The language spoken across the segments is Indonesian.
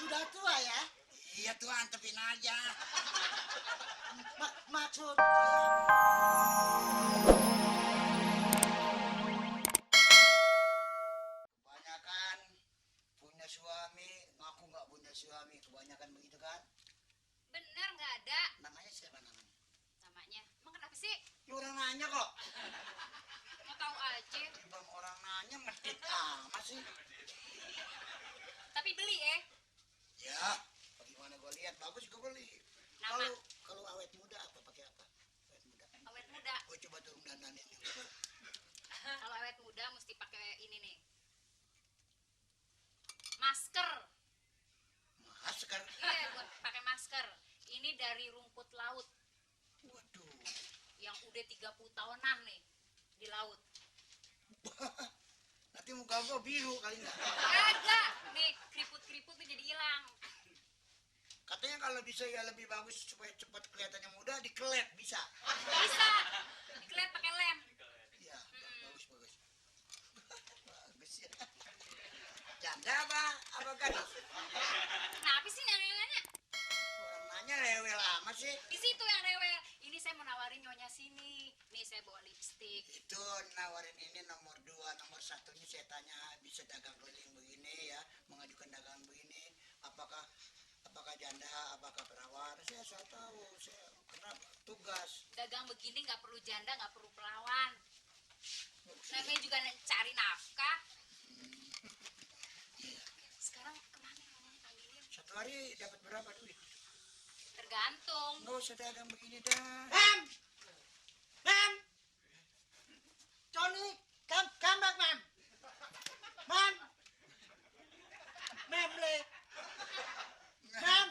sudah tua ya? Iya tuh, antepin aja. Maksud Kebanyakan punya suami, ngaku nggak punya suami. Kebanyakan begitu kan? Bener nggak ada Namanya siapa namanya? namanya. Emang kenapa sih? Ya orang nanya kok. Mau tahu aja. Bang orang nanya medit amat sih. Tapi beli ya. Ya, bagaimana gue lihat bagus gue beli. Nama? Kalau awet muda apa pakai apa? Awet muda. Awet muda. Gue coba turun dandanin. Kalau awet muda mesti pakai ini nih. Masker. Masker. Iya, buat pakai masker. Ini dari rumput laut Waduh. yang udah 30 tahunan nih di laut. Nanti muka gue biru kali nggak? Kagak. Nih, keriput-keriput nih jadi hilang. Katanya kalau bisa ya lebih bagus supaya cepat kelihatannya muda dikelet bisa. Bisa. Dikelet pakai lem. Iya, bagus bagus. Bagus ya. Janda apa gadis? Kenapa sih nanya-nanya? Orang nanya rewel amat sih. Di situ yang rewel. Ini saya mau nawarin nyonya sini. Nih saya bawa lipstik. Itu nawarin ini nomor 2, nomor 1-nya saya tanya bisa dagang keliling begini ya, mengajukan dagangan begini, apakah janda, apakah perawan? Saya tahu, saya pernah tugas. Dagang begini nggak perlu janda, nggak perlu perawan. Namanya juga cari nafkah. Sekarang kemana ngomongnya panggilin? Satu hari dapat berapa duit? Tergantung. Nggak usah dagang begini dah. Ma'am, Johnny, come back, ma'am. Ma'am, le. Ma'am,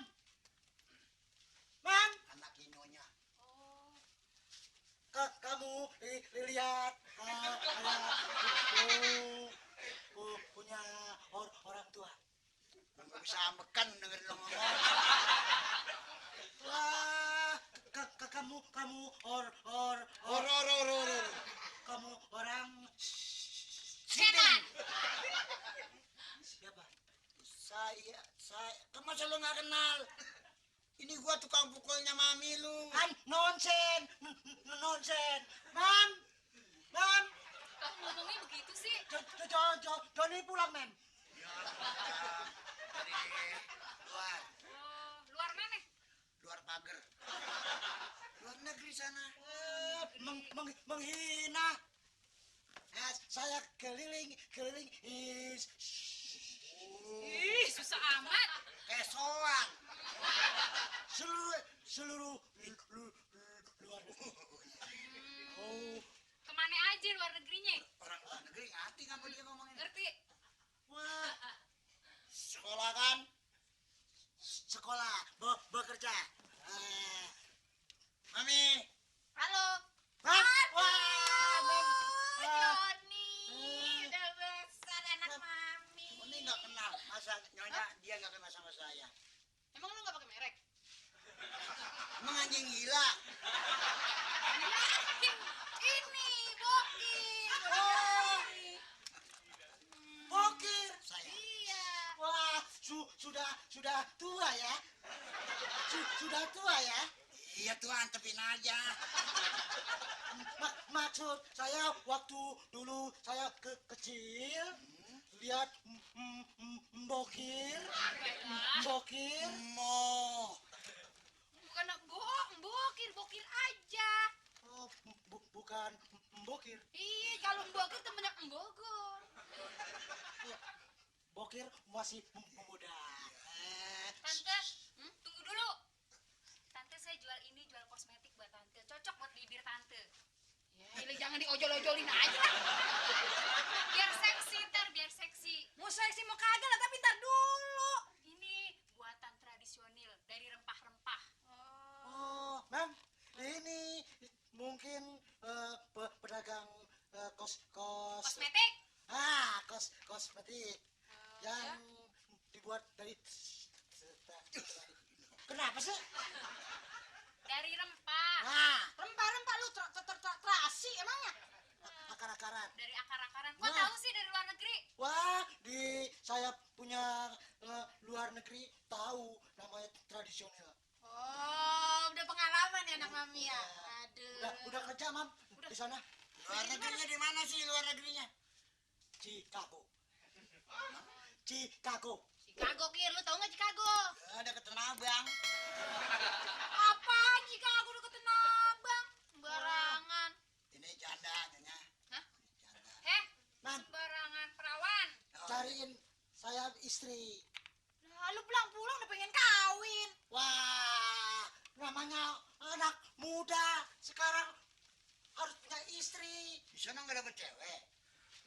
Anak inonya. Oh, kamu lihat punya orang tua. Nggak bisa ambekan dengerin lo ngomong. Wah, kamu Or. kamu orang setan. siapa? Saya, kamu masa lo nggak kenal? Ini gua tukang pukulnya mami lu. Nonsen. Ma'am, Kok ngomongnya begitu sih? Johnny pulang, ma'am. Dari luar, Oh, luar mana? luar pagar. Luar negeri sana. Menghina. Saya keliling is Ih, susah amat. Kayak soang. seluruh luar negeri. Oh, Kemana aja luar negerinya? Orang luar negeri ngerti ngapa dia ngomongin. Ngerti? wah, Sekolah kan? sekolah, bekerja. Mami, Halo. Ma'am, Aduh, Ma'am. Joni. Udah besar anak mami. ini nggak kenal. Masa nyonya dia nggak kenal sama saya. Emang lu nggak pakai merek? Emang anjing gila. Ini bokir. Oh. Bokir. Saya. Iya. Wah, sudah tua ya? Sudah tua ya? Iya tuh, antepin aja. Maksud saya waktu dulu saya kecil lihat bokir. Mo. Bukan bokir, bokir aja. Oh, bukan bokir. Iya, kalau bokir temennya Bogor. Bokir masih muda. Tante, tunggu dulu. Tante saya jual kosmetik buat tante. Cocok buat bibir tante. Ya, ini jangan diojol-ojolin aja. Biar seksi, biar seksi. Mau seksi mau kagak lah, tapi ntar dulu. Ini buatan tradisional dari rempah-rempah. Oh, Ma'am, ini mungkin pedagang Kosmetik? kosmetik yang dibuat dari kenapa sih? Dari rempah. Rempah-rempah lu terasi emangnya? Akar-akaran. Dari akar-akaran. Kok Wah. tahu sih dari luar negeri? Wah, saya punya dunia luar negeri tahu namanya tradisional. Oh, udah pengalaman ya anak mami ya. Aduh. Udah kerja, Mam, di sana. Luar negerinya di mana sih luar negerinya? Chicago. Chicago. Chicago, Kir, lu tau nggak Chicago? Ada ke Tanah Abang. Apa Chicago udah ke Tanah Abang? Sembarangan. Ini janda nyonya. Hah? Janda. Man, Sembarangan perawan. cariin saya istri. Nah, lu pulang-pulang udah pengen kawin. Wah, namanya anak muda sekarang harus punya istri. Di sana nggak dapet cewek.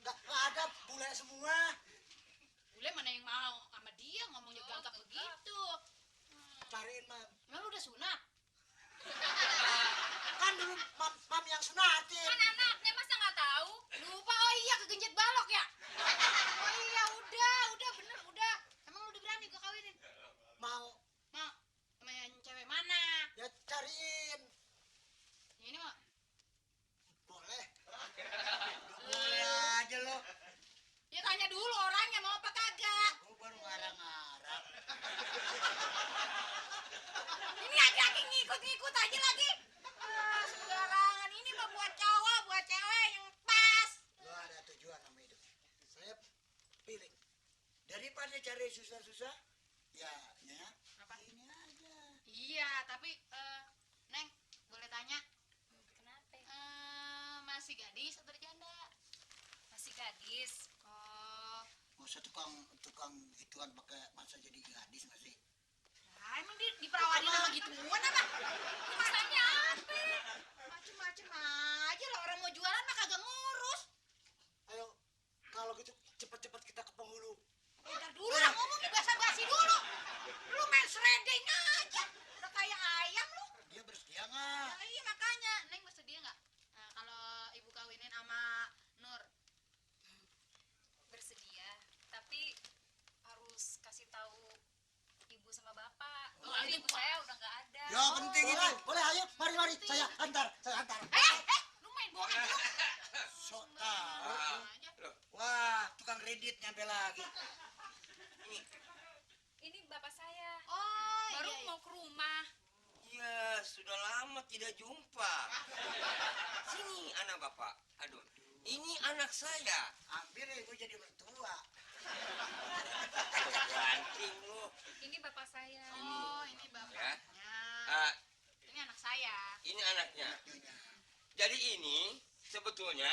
Nggak ada, bule semua. Bule mana yang mau sama dia ngomongnya gagap begitu. Cariin, Mam. Emang lu udah sunat? Kan dulu mam yang sunatin. Kan anaknya masa nggak tahu? Lupa, oh iya kegenjet balok ya? Oh iya, udah bener, udah. Emang lu udah berani gua kawinin? Mau Mau sama yang cewek mana? ya cariin. Yang ini mau? Boleh. Boleh aja lo. Ya tanya dulu orangnya mau apa kagak. Gue baru ngarang-ngarang. Ini laki-laki ngikut-ngikut aja lagi. Sembarangan, ini mah buat cowok, buat cewek yang pas. Lo ada tujuan sama hidup. Saya pilih. Daripada cari susah-susah, ya, Apa? ini aja. Iya, tapi Neng, boleh tanya? Kenapa? Masih gadis atau janda? Masih gadis. Oh, Nggak usah tukang gituan pakai masa jadi gadis masih. nah, emang dia diperawanin sama gituan apa? Lu masanya apa? Macem-macem aja lah, orang mau jualan mah kagak ngurus. Ayo, kalau gitu cepet-cepet kita ke penghulu. Ntar dulu lah ngomongnya basa-basi dulu. Lu main seredeng aja. Udah kayak ayam lu. Dia bersedia nggak? Nah, iya makanya, Neng bersedia nggak? Nah, kalau ibu kawinin sama Nur, Bersedia. Tapi harus kasih tahu ibu sama bapak. Oh, Soalnya itu ibu saya udah nggak ada. Ya penting itu. Boleh, ayo, mari, saya antar. lu main bohong lu. Sok tahu. Aja. Wah, tukang kredit nyampe lagi. Ini bapak saya. Oh, Baru iya, iya. mau ke rumah. Iya, sudah lama tidak jumpa. Sini anak bapak. Aduh, ini anak saya. Hampir ibu jadi mertua. Ganting lu. Ini bapak saya. Oh, ini bapaknya. Ah, Ini anak saya. ini anaknya. Jadi ini sebetulnya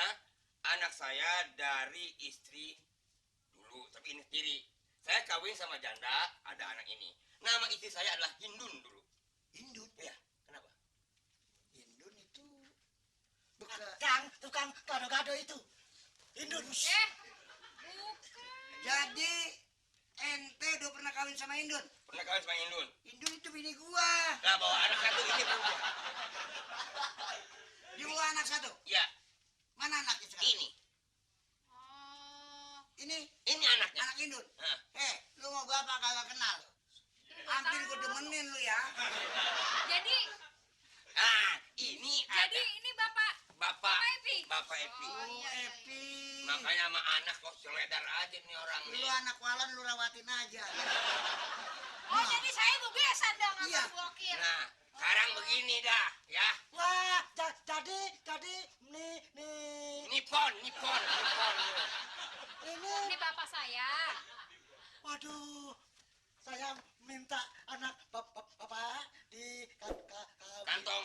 anak saya dari istri dulu, tapi ini tiri. Saya kawin sama janda, ada anak ini. Nama istri saya adalah Hindun dulu. Indun. Ya, kenapa? Indun itu Tukang gado-gado itu. Indun. Bukan. jadi ente udah pernah kawin sama Indun? Pernah kawin sama Hindun? Indun itu bini gua. Lah bawa anak satu ini perempuan. Di gua anak satu. Ya, Mana anaknya sekarang? ini. Oh, Ini anaknya. Anak Indun. Hah. Lu mau gua apa kagak kenal? Hampir gua demenin lu ya. Jadi Ini jadi ada ini bapak Bapak Epi. Bapak Epi. Oh, iya, iya. Epi. Makanya sama anak kok seledar aja nih orang nih. Lu anak walon lu rawatin aja. Oh, jadi saya tuh biasa dong sama Iya. bokir. Nah, sekarang begini dah, ya. Wah, jadi nih Nipon. Ini bapak saya. waduh, saya minta anak bapak di Kantong.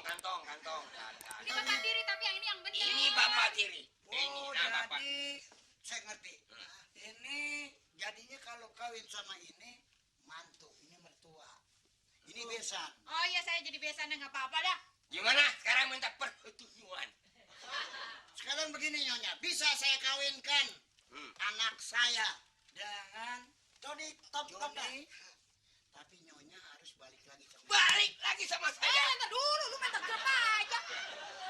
Ini bapak tiri tapi yang ini yang benar. Ini bapak tiri. Ini Oh, nah bapak. jadi saya ngerti. Ini jadinya kalau kawin sama ini mantu, ini mertua. Ini besan. Oh iya, saya jadi biasa nggak apa-apa dah. Gimana? Sekarang minta persetujuan. Sekarang begini Nyonya, bisa saya kawinkan anak saya dengan Joni Tom Joni, tapi Nyonya harus balik lagi sama Balik lagi sama saya. Ntar dulu, lu main tegrep aja.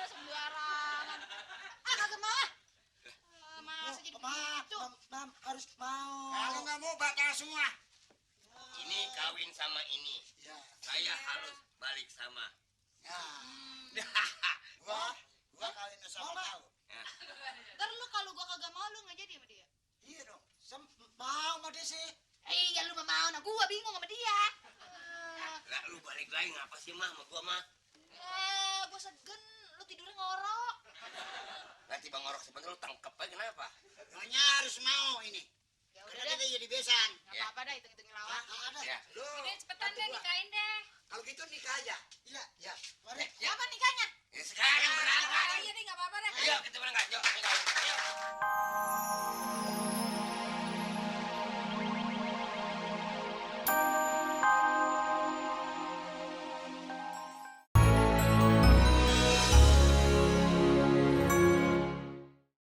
Sembarangan. Kagak mau ah. Masa jadi begitu? Mam harus mau. Kalau nggak mau batal semua. Ini kawin sama ini. Ya, Saya harus balik sama. ya. Wah. Gua kawin sama Mama. kau. Ntar lu kalau gua kagak mau lu nggak jadi sama dia. Iya dong. Mau mau dia sih. Iya lu mah mau, nah gua bingung sama dia. Lah lu balik lagi ngapa sih mah sama gua mah? Gua segen, lu tidurnya ngorok. Nanti bang ngorok sebentar lu tangkep aja kenapa? Nyonya harus mau ini. Ya udah Karena deh, kita jadi besan. nggak Ya. apa-apa dah, hitung-hitungin lawan. Ada. Ya. Lu. Udah cepetan bantu deh gua. nikahin deh. Kalau gitu nikah aja. Iya, ya. Mari. Ya. Kapan nikahnya? Ya sekarang berangkat. Iya deh, nggak apa-apa dah. Ayo kita berangkat, yuk. Ayo.